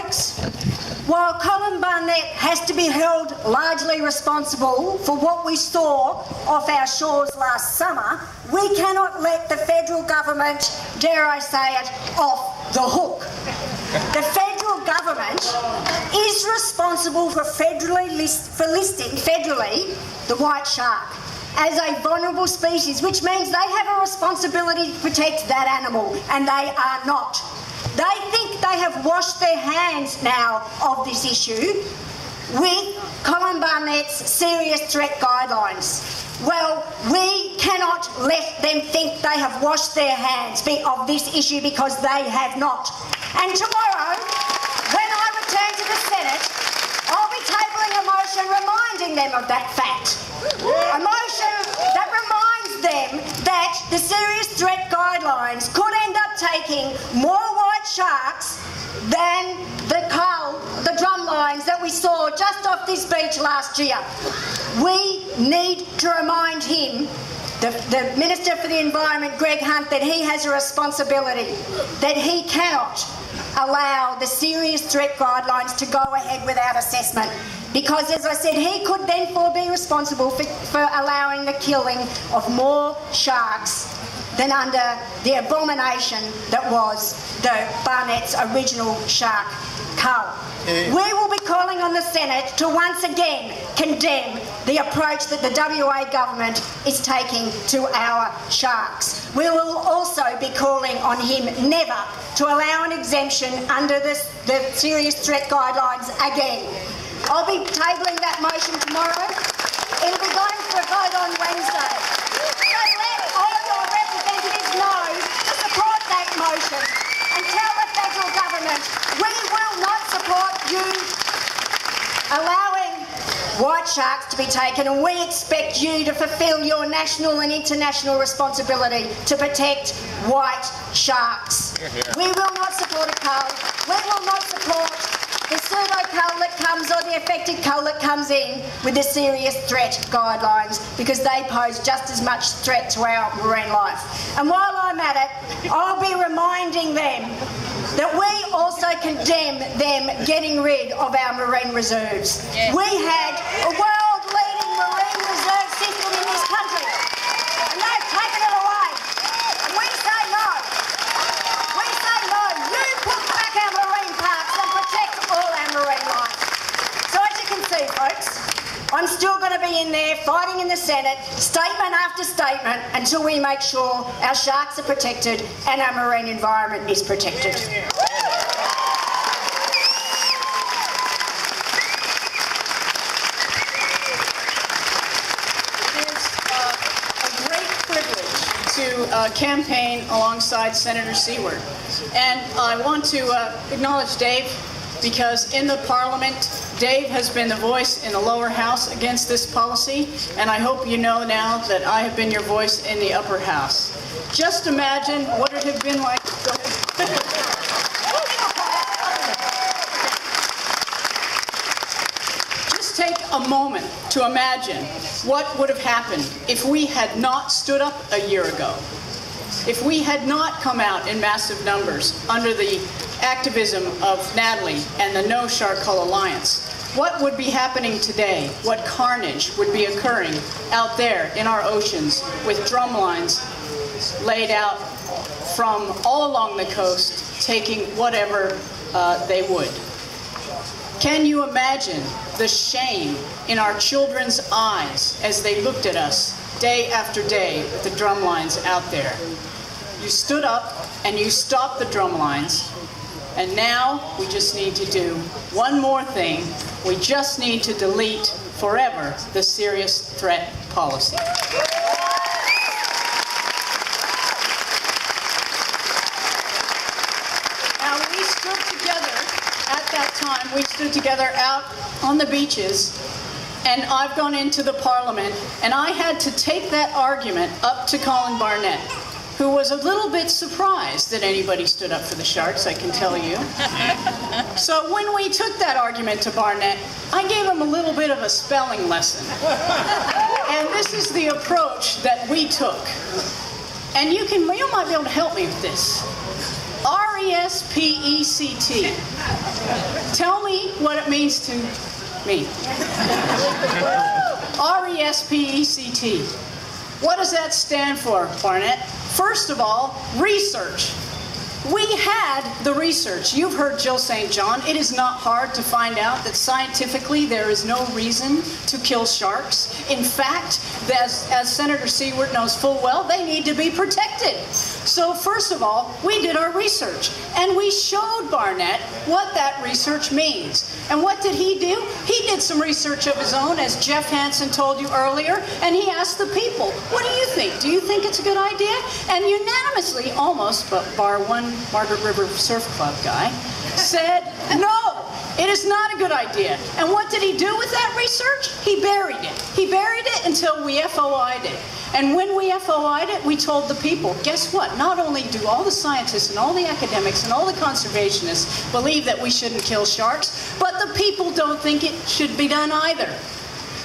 folks. While Colin Barnett has to be held largely responsible for what we saw off our shores last summer, we cannot let the federal government, dare I say it, off the hook. The federal government is responsible for listing federally the white shark as a vulnerable species, which means they have a responsibility to protect that animal, and they are not. They think they have washed their hands now of this issue with Colin Barnett's serious threat guidelines. Well, we cannot let them think they have washed their hands of this issue, because they have not. And tomorrow, when I return to the Senate, I'll be tabling a motion reminding them of that fact. A motion that reminds them that the serious threat guidelines could end up taking more white sharks than the Cull, the drum lines that we saw just off this beach last year. We need to remind him, the Minister for the Environment, Greg Hunt, that he has a responsibility, that he cannot allow the serious threat guidelines to go ahead without assessment. Because, as I said, he could therefore be responsible for allowing the killing of more sharks than under the abomination that was the Barnett's original shark, Cull. We will be calling on the Senate to once again condemn the approach that the WA government is taking to our sharks. We will also be calling on him never to allow an exemption under the serious threat guidelines again. I'll be tabling that motion tomorrow. It'll be going for a vote on Wednesday. So let all your representatives know to support that motion, and tell the federal government we will not support you allowing white sharks to be taken, and we expect you to fulfil your national and international responsibility to protect white sharks. We will not support a cull. We will not support the pseudo-cull that comes, or the affected cull that comes in with the serious threat guidelines, because they pose just as much threat to our marine life. And while I'm at it, I'll be reminding them that we also condemn them getting rid of our marine reserves. We had a world-leading marine reserve system in this country, and they've taken it away. And we say no. We say no. You put back our marine parks and protect all our marine life. So as you can see, folks, I'm still going to be in there fighting in the Senate, statement after statement, until we make sure our sharks are protected and our marine environment is protected. To campaign alongside Senator Siewert. And I want to acknowledge Dave, because in the Parliament, Dave has been the voice in the lower house against this policy, and I hope you know now that I have been your voice in the upper house. Just imagine what it had been like. Just take a moment to imagine what would have happened if we had not stood up a year ago, if we had not come out in massive numbers under the activism of Natalie and the No Shark Cull Alliance. What would be happening today? What carnage would be occurring out there in our oceans with drum lines laid out from all along the coast, taking whatever they would? Can you imagine the shame in our children's eyes as they looked at us day after day with the drum lines out there? You stood up and you stopped the drum lines, and now we just need to do one more thing. We just need to delete forever the serious threat policy. Now, we stood together at that time. We stood together out on the beaches, and I've gone into the Parliament, and I had to take that argument up to Colin Barnett, who was a little bit surprised that anybody stood up for the sharks, I can tell you. So when we took that argument to Barnett, I gave him a little bit of a spelling lesson. And this is the approach that we took. And you might be able to help me with this. R-E-S-P-E-C-T. Tell me what it means to me. R-E-S-P-E-C-T. What does that stand for, Barnett? First of all, research. We had the research. You've heard Jill St. John. It is not hard to find out that scientifically there is no reason to kill sharks. In fact, as Senator Siewert knows full well, they need to be protected. So first of all, we did our research, and we showed Barnett what that research means. And what did he do? He did some research of his own, as Jeff Hansen told you earlier, and he asked the people, what do you think? Do you think it's a good idea? And unanimously, almost, but bar one Margaret River Surf Club guy, said, no, it is not a good idea. And what did he do with that research? He buried it. He buried it until we FOI'd it. And when we FOI'd it, we told the people, guess what? Not only do all the scientists and all the academics and all the conservationists believe that we shouldn't kill sharks, but the people don't think it should be done either.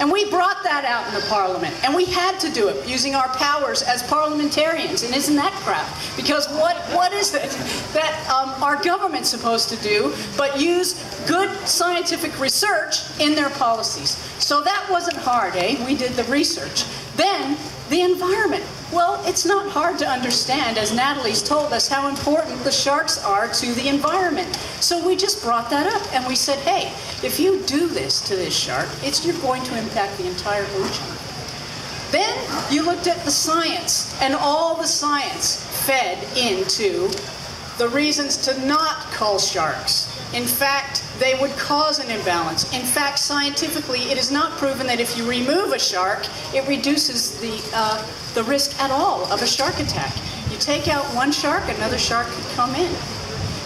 And we brought that out in the Parliament, and we had to do it using our powers as parliamentarians. And isn't that crap? Because what is it that our government's supposed to do but use good scientific research in their policies? So that wasn't hard, eh? We did the research. Then, the environment. Well, it's not hard to understand, as Natalie's told us, how important the sharks are to the environment. So we just brought that up, and we said, hey, if you do this to this shark, you're going to impact the entire ocean. Then you looked at the science, and all the science fed into the reasons to not cull sharks. In fact, they would cause an imbalance. In fact, scientifically, it is not proven that if you remove a shark, it reduces the risk at all of a shark attack. You take out one shark, another shark could come in.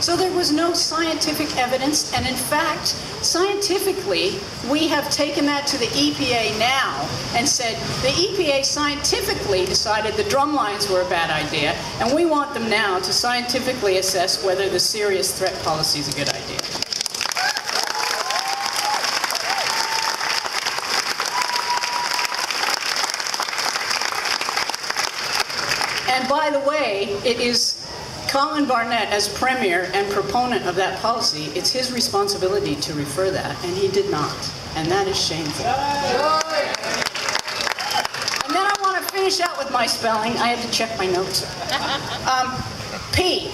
So there was no scientific evidence, and in fact, scientifically, we have taken that to the EPA now and said the EPA scientifically decided the drum lines were a bad idea, and we want them now to scientifically assess whether the serious threat policy is a good idea. And by the way, it is Colin Barnett, as Premier and proponent of that policy, it's his responsibility to refer that, and he did not. And that is shameful. And then I want to finish out with my spelling. I had to check my notes. P.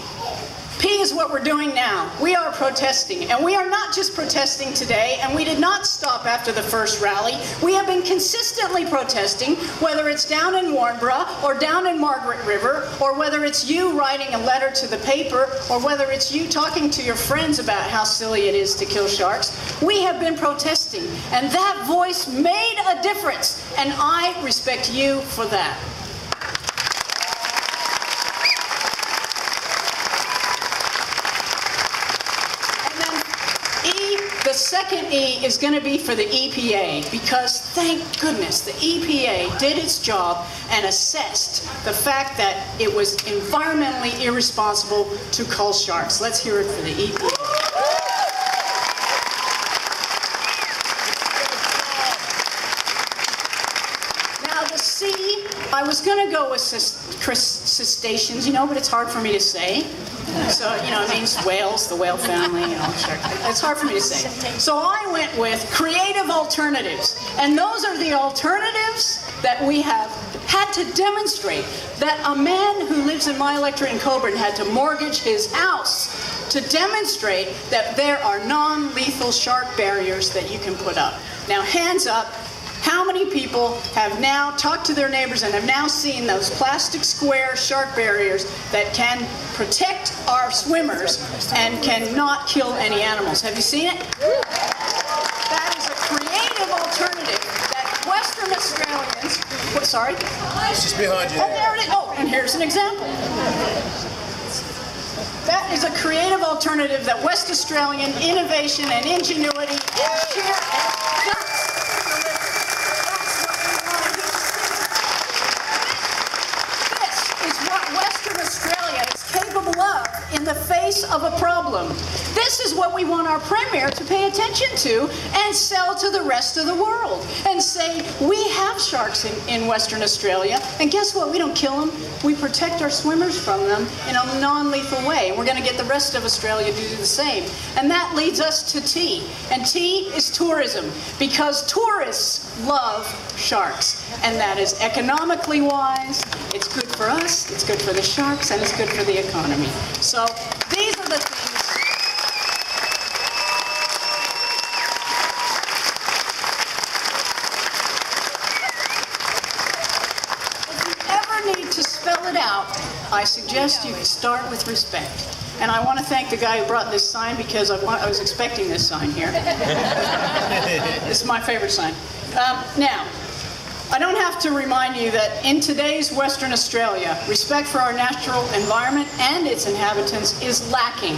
P is what we're doing now. We are protesting, and we are not just protesting today, and we did not stop after the first rally. We have been consistently protesting, whether it's down in Warnborough, or down in Margaret River, or whether it's you writing a letter to the paper, or whether it's you talking to your friends about how silly it is to kill sharks. We have been protesting, and that voice made a difference, and I respect you for that. The second E is going to be for the EPA, because thank goodness the EPA did its job and assessed the fact that it was environmentally irresponsible to cull sharks. Let's hear it for the EPA. Now the C, I was going to go with crustaceans, but it's hard for me to say. So, it means whales, the whale family, shark. It's hard for me to say. So I went with creative alternatives. And those are the alternatives that we have had to demonstrate. That a man who lives in my electorate in Coburn had to mortgage his house to demonstrate that there are non-lethal shark barriers that you can put up. Now, hands up. How many people have now talked to their neighbors and have now seen those plastic square shark barriers that can protect our swimmers and cannot kill any animals? Have you seen it? That is a creative alternative that Western Australians... What, sorry? It's just behind you. Oh, there it is. Oh, and here's an example. That is a creative alternative that West Australian innovation and ingenuity and sheer guts. Australia is capable of in in the face of a problem. This is what we want our Premier to pay attention to and sell to the rest of the world and say, we have sharks in Western Australia, and guess what? We don't kill them. We protect our swimmers from them in a non-lethal way. And we're going to get the rest of Australia to do the same. And that leads us to tea. And tea is tourism, because tourists love sharks. And that is economically wise, it's good for us, it's good for the sharks, and it's good for the economy. So these are the things. If you ever need to spell it out, I suggest you start with respect. And I want to thank the guy who brought this sign, because I was expecting this sign here. This is my favorite sign. Now, I don't have to remind you that in today's Western Australia, respect for our natural environment and its inhabitants is lacking,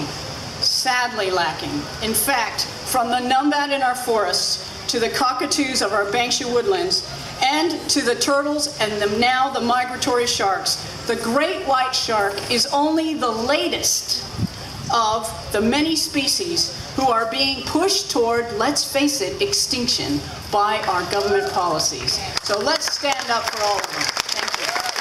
sadly lacking. In fact, from the numbat in our forests to the cockatoos of our Banksia woodlands and to the turtles and now the migratory sharks, the great white shark is only the latest of the many species who are being pushed toward, let's face it, extinction by our government policies. So let's stand up for all of them. Thank you.